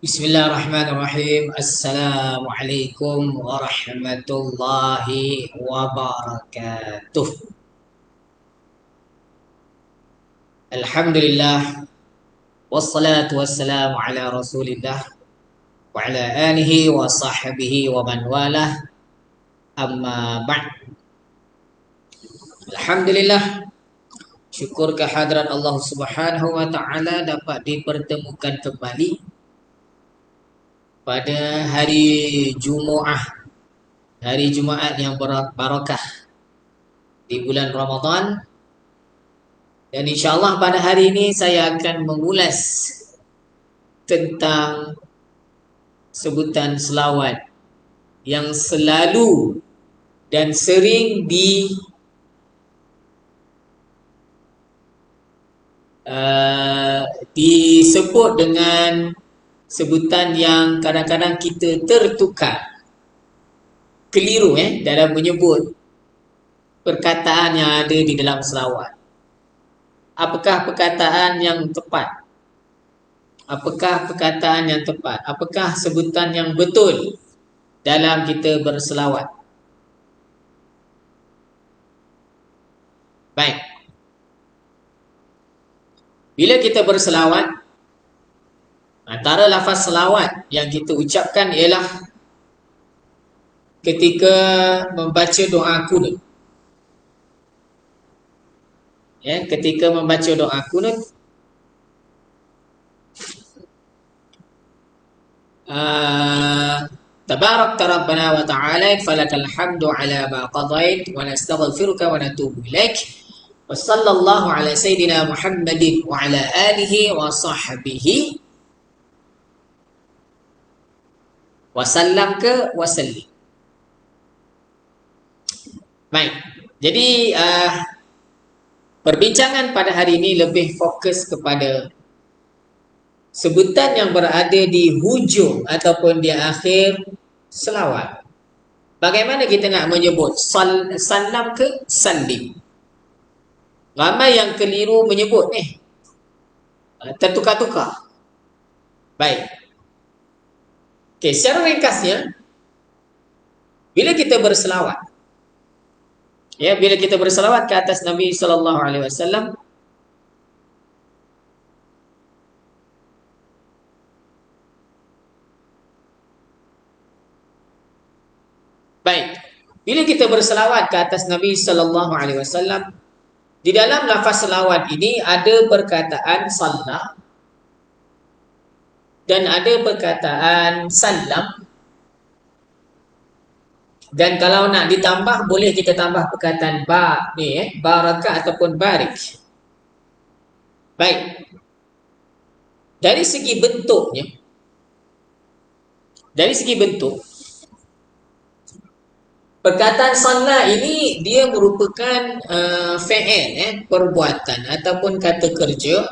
Bismillahirrahmanirrahim. Assalamualaikum warahmatullahi wabarakatuh. Alhamdulillah. Wassalatu wassalamu ala rasulillah wa ala alihi wa sahbihi wa man walah. Amma ba'd. Alhamdulillah. Syukur kehadrat Allah subhanahu wa ta'ala dapat dipertemukan kembali pada hari Jumaat. Hari Jumaat yang barakah di bulan Ramadan. Dan insyaAllah pada hari ini saya akan mengulas tentang sebutan selawat yang selalu dan sering disebut dengan sebutan yang kadang-kadang kita tertukar, keliru dalam menyebut perkataan yang ada di dalam selawat. Apakah perkataan yang tepat? Apakah perkataan yang tepat? Apakah sebutan yang betul dalam kita berselawat? Baik. Bila kita berselawat, antara lafaz selawat yang kita ucapkan ialah ketika membaca doa kunut. Ketika membaca doa kunut, tabarakta rabbana wa ta'ala falakal hamdu ala ma qadait wa nastaghfiruka wa natubu ilaik wa sallallahu ala sayyidina Muhammadin wa ala alihi wa sahbihi wa sallam ke wa sallim. Baik. Jadi perbincangan pada hari ini lebih fokus kepada sebutan yang berada di hujung ataupun di akhir selawat. Bagaimana kita nak menyebut salam ke sallim? Ramai yang keliru menyebut tertukar-tukar. Baik. Okey, secara ringkasnya, bila kita berselawat, bila kita berselawat ke atas Nabi sallallahu alaihi wasallam, baik. Bila kita berselawat ke atas Nabi sallallahu alaihi wasallam, di dalam lafaz selawat ini ada perkataan salla dan ada perkataan salam. Dan kalau nak ditambah, boleh kita tambah perkataan barakah ataupun barik. Baik. Dari segi bentuk, perkataan salla ini dia merupakan fi'il, perbuatan ataupun kata kerja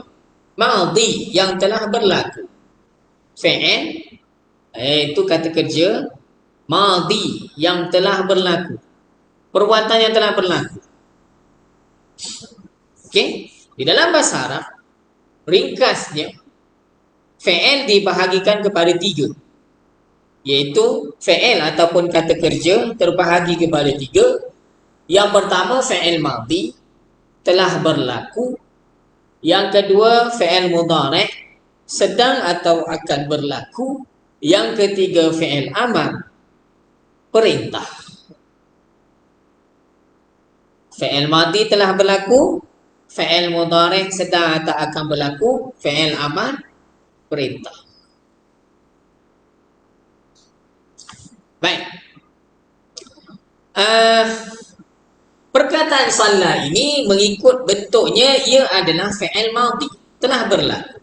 madhi yang telah berlaku. Fi'il itu kata kerja madhi yang telah berlaku, perbuatan yang telah berlaku. Okey, di dalam bahasa Arab ringkasnya fi'il dibahagikan kepada 3, iaitu fi'il ataupun kata kerja terbahagi kepada 3. Yang pertama fi'il madhi, telah berlaku. Yang kedua fi'il mudhari', sedang atau akan berlaku. Yang ketiga fi'il amar, perintah. Fi'il madhi telah berlaku, fi'il mudhari' sedang atau akan berlaku, fi'il amar, perintah. Baik. Perkataan salla ini mengikut bentuknya ia adalah fi'il madhi, telah berlaku.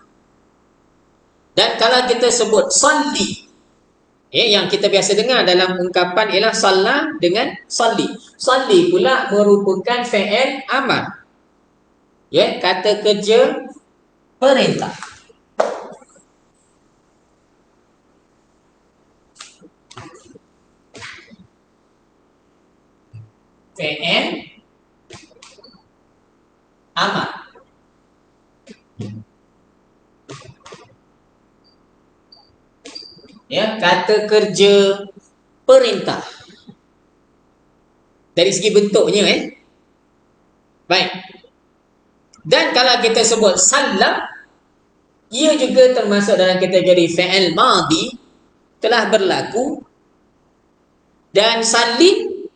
Dan kalau kita sebut salli, yang kita biasa dengar dalam ungkapan ialah salla dengan salli. Salli pula merupakan fi'il amar, kata kerja perintah. Fi'il amar. Ya, kata kerja perintah. Dari segi bentuknya Baik. Dan kalau kita sebut sallam, ia juga termasuk dalam kategori fi'il madhi, telah berlaku. Dan salim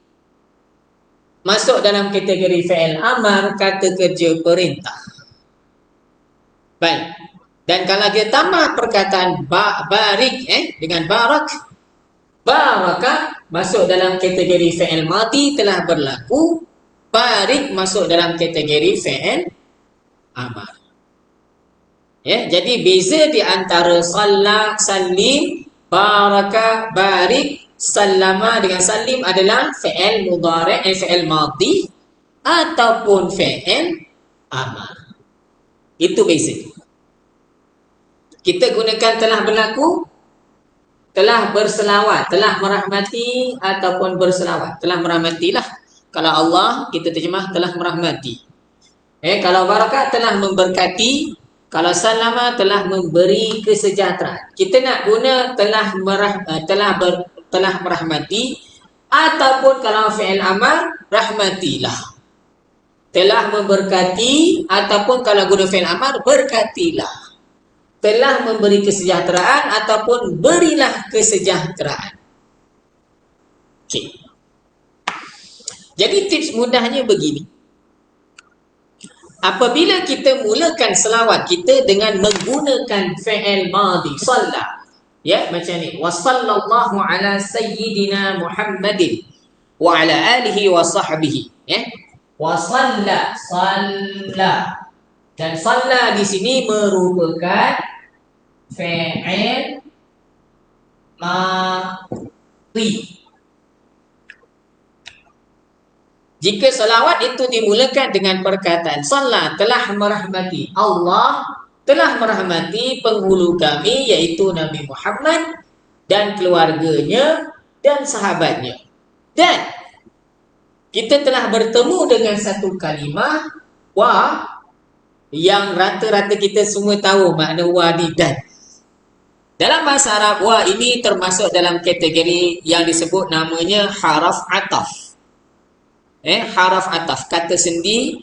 masuk dalam kategori fi'il amar, kata kerja perintah. Baik. Dan kalau kita tambah perkataan barik dengan barak, baraka masuk dalam kategori fi'il madhi, telah berlaku. Barik masuk dalam kategori fi'il amar. Ya, jadi beza di antara salla, salim, baraka, barik, sallama dengan salim adalah fi'il mudhari', fi'il madhi ataupun fi'il amar. Itu beza. Kita gunakan telah berlaku, telah berselawat, telah merahmati ataupun berselawat. Telah merahmatilah. Kalau Allah, kita terjemah telah merahmati. Kalau barakat telah memberkati, kalau salama telah memberi kesejahteraan. Kita nak guna telah merahmati, ataupun kalau fi'il amar, rahmatilah. Telah memberkati, ataupun kalau guna fi'il amar, berkatilah. Telah memberi kesejahteraan, ataupun berilah kesejahteraan. Okey. Jadi tips mudahnya begini. Apabila kita mulakan selawat kita dengan menggunakan fi'il madhi, salla, ya, macam ni, wa sallallahu ala sayyidina Muhammadin wa ala alihi wa sahbihi, ya. Wa salla, dan salla di sini merupakan fi'il madhi. Jika salawat itu dimulakan dengan perkataan sallah, telah merahmati, Allah telah merahmati penghulu kami, iaitu Nabi Muhammad dan keluarganya dan sahabatnya. Dan kita telah bertemu dengan satu kalimah wa, yang rata-rata kita semua tahu makna wa ni dan. Dalam bahasa Arab, wa ini termasuk dalam kategori yang disebut namanya haraf ataf. Haraf ataf, kata sendi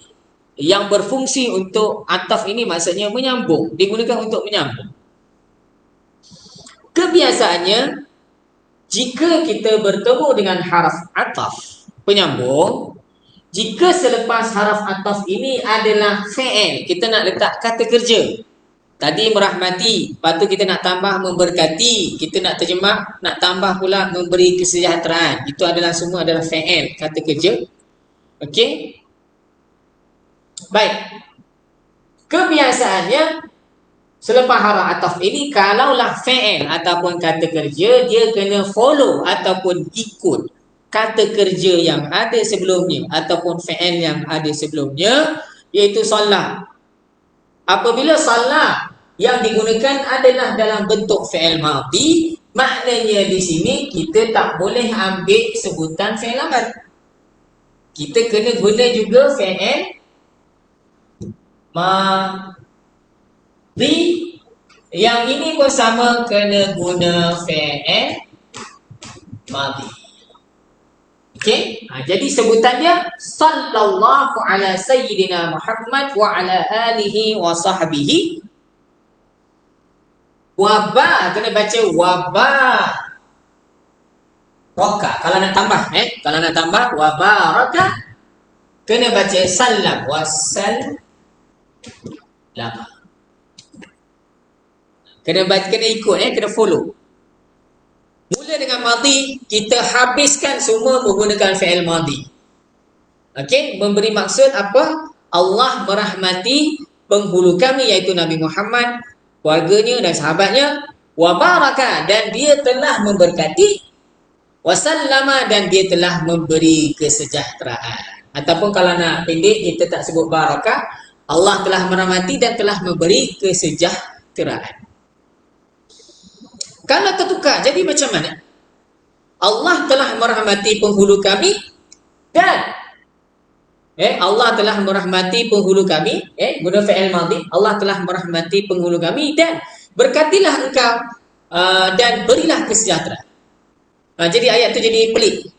yang berfungsi untuk ataf ini, maksudnya menyambung, digunakan untuk menyambung. Kebiasaannya, jika kita bertemu dengan haraf ataf penyambung, jika selepas haraf ataf ini adalah fi'il, kita nak letak kata kerja. Tadi merahmati, lepas tu kita nak tambah memberkati, kita nak terjemah, nak tambah pula memberi kesejahteraan. Itu adalah semua adalah fi'il, kata kerja. Okey. Baik. Kebiasaannya selepas haraf ataf ini, kalaulah fi'il ataupun kata kerja, dia kena follow ataupun ikut kata kerja yang ada sebelumnya ataupun fi'il yang ada sebelumnya, iaitu solat. Apabila solat yang digunakan adalah dalam bentuk fi'il madhi, maknanya di sini kita tak boleh ambil sebutan fi'il amar. Kita kena guna juga fi'il madhi. Yang ini pun sama, kena guna fi'il madhi. Okey? Jadi sebutannya sallallahu ala sayyidina Muhammad wa ala alihi wa sahbihi. Waba, kena baca waba. Raka, kalau nak tambah kalau nak tambah wa baraka, kena baca sallam, wasal lama. Kena ikut kena follow. Mula dengan madhi, kita habiskan semua menggunakan fi'il madhi. Okey, memberi maksud apa? Allah merahmati penghulu kami, iaitu Nabi Muhammad, keluarganya dan sahabatnya, wa baraka, dan dia telah memberkati, wasallama, dan dia telah memberi kesejahteraan. Ataupun kalau nak pendek, kita tak sebut barakah, Allah telah merahmati dan telah memberi kesejahteraan. Kalau tertukar, jadi macam mana? Allah telah merahmati penghulu kami dan Allah telah merahmati penghulu kami, guna fi'il madhi, Allah telah merahmati penghulu kami dan berkatilah engkau. dan berilah kesejahteraan. Jadi ayat tu jadi pelik.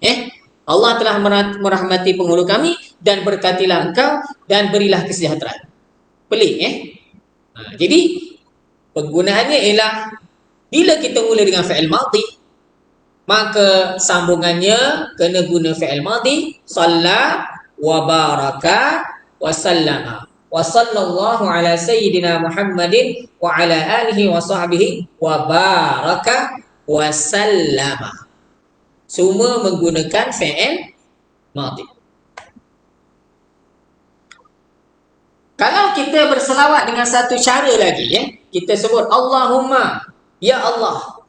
Allah telah merahmati penghulu kami dan berkatilah engkau dan berilah kesejahteraan. Pelik. Jadi penggunaannya ialah bila kita mula dengan fi'il madhi, maka sambungannya kena guna fi'il madhi, shalla wa baraka wa sallama. Wa sallallahu ala sayyidina Muhammadin wa ala alihi wa sahbihi wa baraka wa sallama. Semua menggunakan fi'il madhi. Kalau kita berselawat dengan satu cara lagi, kita sebut Allahumma, ya Allah,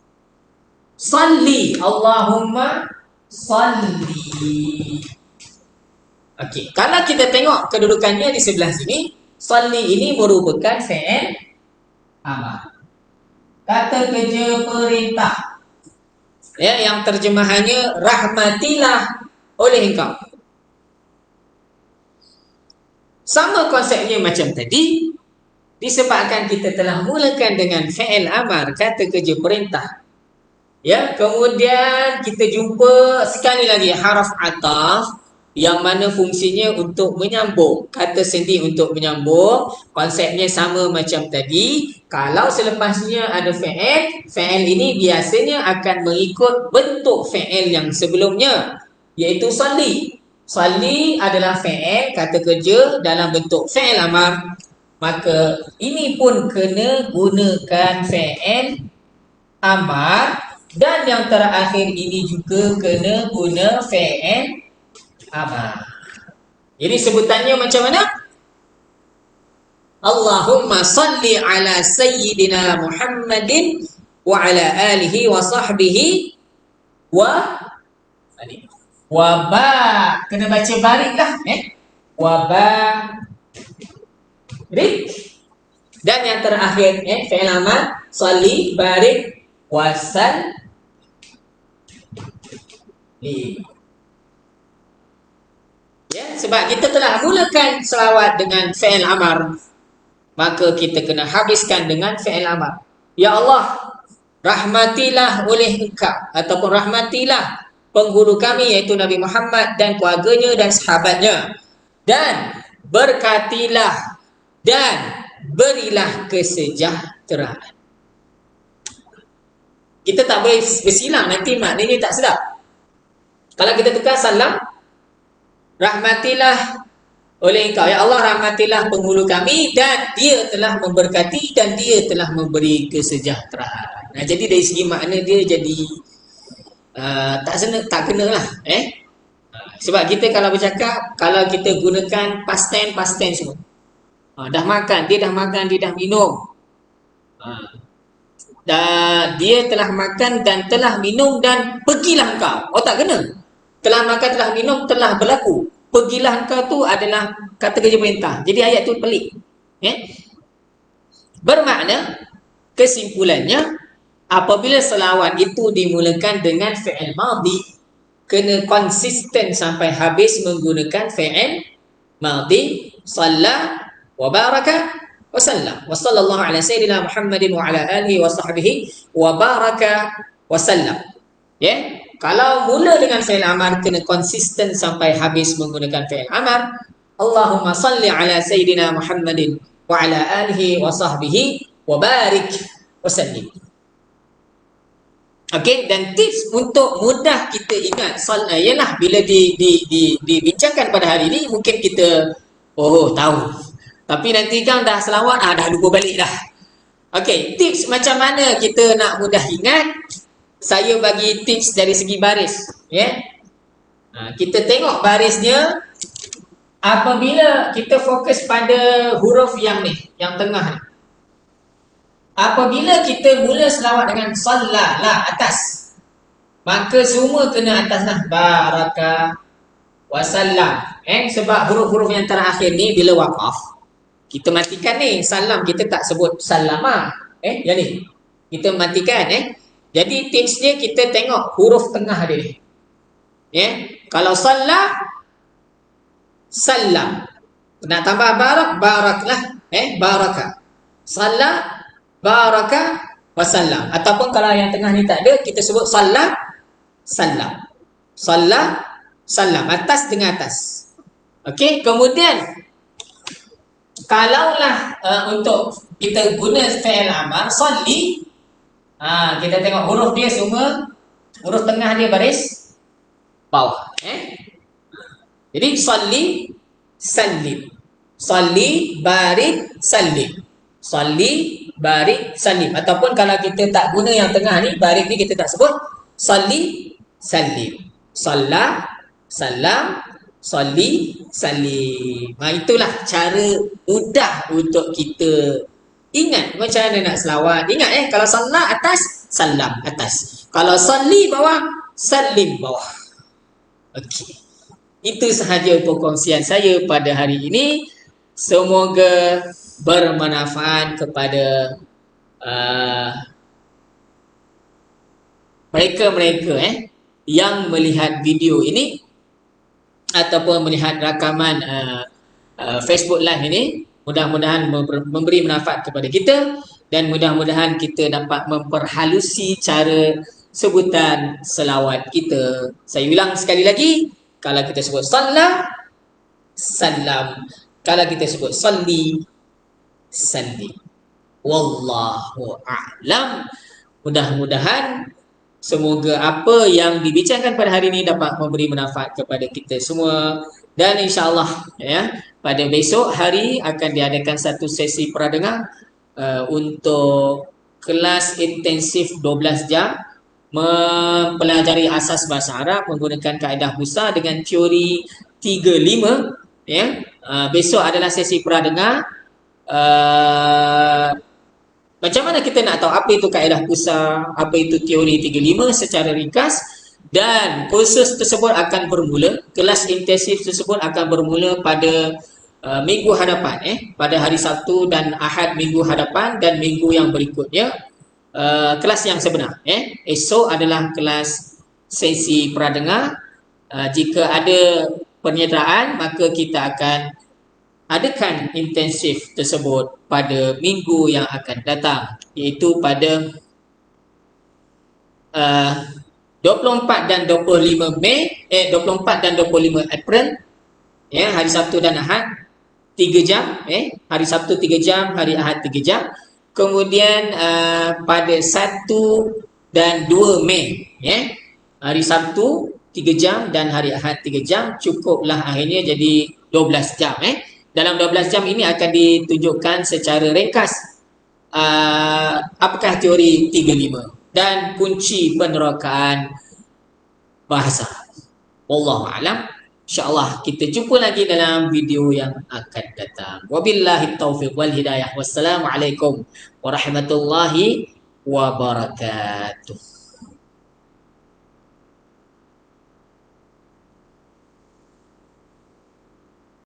salli, Allahumma salli. Okey, kalau kita tengok kedudukannya di sebelah sini, salli ini merupakan fi'il amar. Kata kerja perintah. Yang terjemahannya rahmatilah oleh engkau. Sama konsepnya macam tadi, disebabkan kita telah mulakan dengan fi'il amar, kata kerja perintah. Kemudian kita jumpa sekali lagi haraf ataf yang mana fungsinya untuk menyambung, kata sendi untuk menyambung. Konsepnya sama macam tadi. Kalau selepasnya ada fi'il ini biasanya akan mengikut bentuk fi'il yang sebelumnya, iaitu salli. Salli adalah fi'il, kata kerja dalam bentuk fi'il amar. Maka ini pun kena gunakan fi'il amar. Dan yang terakhir ini juga kena guna fi'il amar. Jadi sebutannya macam mana? Allahumma salli ala sayyidina Muhammadin wa ala alihi wa sahbihi wa kena baca barik lah, wa barik. Dan yang terakhir fi'il amar, salli, barik, wasal li. Sebab kita telah mulakan selawat dengan fi'il amar, maka kita kena habiskan dengan fi'il amar. Ya Allah, rahmatilah oleh engkau, ataupun rahmatilah penghulu kami iaitu Nabi Muhammad dan keluarganya dan sahabatnya, dan berkatilah dan berilah kesejahteraan. Kita tak boleh bersilang, nanti maknanya tak sedap. Kalau kita tukar salam, rahmatilah oleh engkau, ya Allah, rahmatilah penghulu kami dan dia telah memberkati dan dia telah memberi kesejahteraan. Jadi dari segi makna dia jadi tak kena lah. Sebab kita kalau bercakap, kalau kita gunakan past tense semua. Dah makan, dia dah minum. Dia telah makan dan telah minum dan pergilah engkau. Tak kena. Telah makan, telah minum, telah berlaku. Pergilah engkau tu adalah kata kerja perintah. Jadi ayat tu pelik. Bermakna, kesimpulannya, apabila selawat itu dimulakan dengan fi'il madhi, kena konsisten sampai habis menggunakan fi'il madhi. Shalla wa baraka wa sallam. Wa sallallahu ala sayyidina Muhammadin wa ala alihi wa sahbihi wa baraka wa sallam. Kalau mula dengan fi'il amar, kena konsisten sampai habis menggunakan fi'il amar. Allahumma salli ala sayyidina Muhammadin wa ala alihi wa sahbihi wa barik wa sallim. Okey, dan tips untuk mudah kita ingat ialah bila dibincangkan pada hari ini, mungkin kita tahu. Tapi nanti kan dah selawat, dah lupa balik dah. Okey, tips macam mana kita nak mudah ingat? Saya bagi tips dari segi baris. Kita tengok barisnya. Apabila kita fokus pada huruf yang tengah ni. Apabila kita mula selawat dengan sallah lah atas, maka semua kena atas lah. Baraka wasallam. Sebab huruf-huruf yang terakhir ni bila waqaf, kita matikan ni. Salam kita tak sebut salama. Yang ni kita matikan. Jadi tipsnya kita tengok huruf tengah dia ni. Kalau sallah, salam. Nak tambah barak, baraklah. Baraka. Sallah, baraka wasallam. Ataupun kalau yang tengah ni tak ada, kita sebut salat, salam. Salat, salam. Atas dengan atas. Okey, kemudian kalaulah untuk kita guna fi'il amar, salli, kita tengok huruf dia semua, huruf tengah dia baris bawah. Jadi salli, sallim. Salli, barik, sallim. Salli, barik, sallim. Ataupun kalau kita tak guna yang tengah ni, barik ni kita tak sebut, salli, sallim. Salam, salam, salli, sallim. Itulah cara mudah untuk kita ingat macam mana nak selawat. Ingat kalau salat atas, salam atas. Kalau salli bawah, sallim bawah. Okey. Itu sahaja perkongsian saya pada hari ini. Semoga bermanfaat kepada mereka-mereka yang melihat video ini ataupun melihat rakaman Facebook Live ini. Mudah-mudahan memberi manfaat kepada kita dan mudah-mudahan kita dapat memperhalusi cara sebutan selawat kita. Saya ulang sekali lagi, kalau kita sebut salam, salam. Kalau kita sebut salli, salli. Wallahu a'lam. Mudah-mudahan semoga apa yang dibincangkan pada hari ini dapat memberi manfaat kepada kita semua. Dan insya-Allah pada besok hari akan diadakan satu sesi pradengar untuk kelas intensif 12 jam mempelajari asas bahasa Arab menggunakan kaedah Musa dengan teori 35. Besok adalah sesi pradengar. Macam mana kita nak tahu apa itu kaedah Musa, apa itu teori 35 secara ringkas. Dan kursus tersebut akan bermula, kelas intensif tersebut akan bermula pada minggu hadapan, pada hari Sabtu dan Ahad minggu hadapan dan minggu yang berikutnya. Kelas yang sebenar, esok adalah kelas sesi pradengar. Jika ada penyertaan, maka kita akan adakan intensif tersebut pada minggu yang akan datang, iaitu pada 24 dan 25 Mei, 24 dan 25 April, hari Sabtu dan Ahad 3 jam, hari Sabtu 3 jam, hari Ahad 3 jam. Kemudian pada 1 dan 2 Mei, hari Sabtu 3 jam dan hari Ahad 3 jam, cukuplah akhirnya jadi 12 jam. Dalam 12 jam ini akan ditunjukkan secara ringkas apakah teori 35 dan kunci penerokaan bahasa. Wallahu a'lam. InsyaAllah kita jumpa lagi dalam video yang akan datang. Wabillahi taufiq wal hidayah. Wassalamualaikum warahmatullahi wabarakatuh.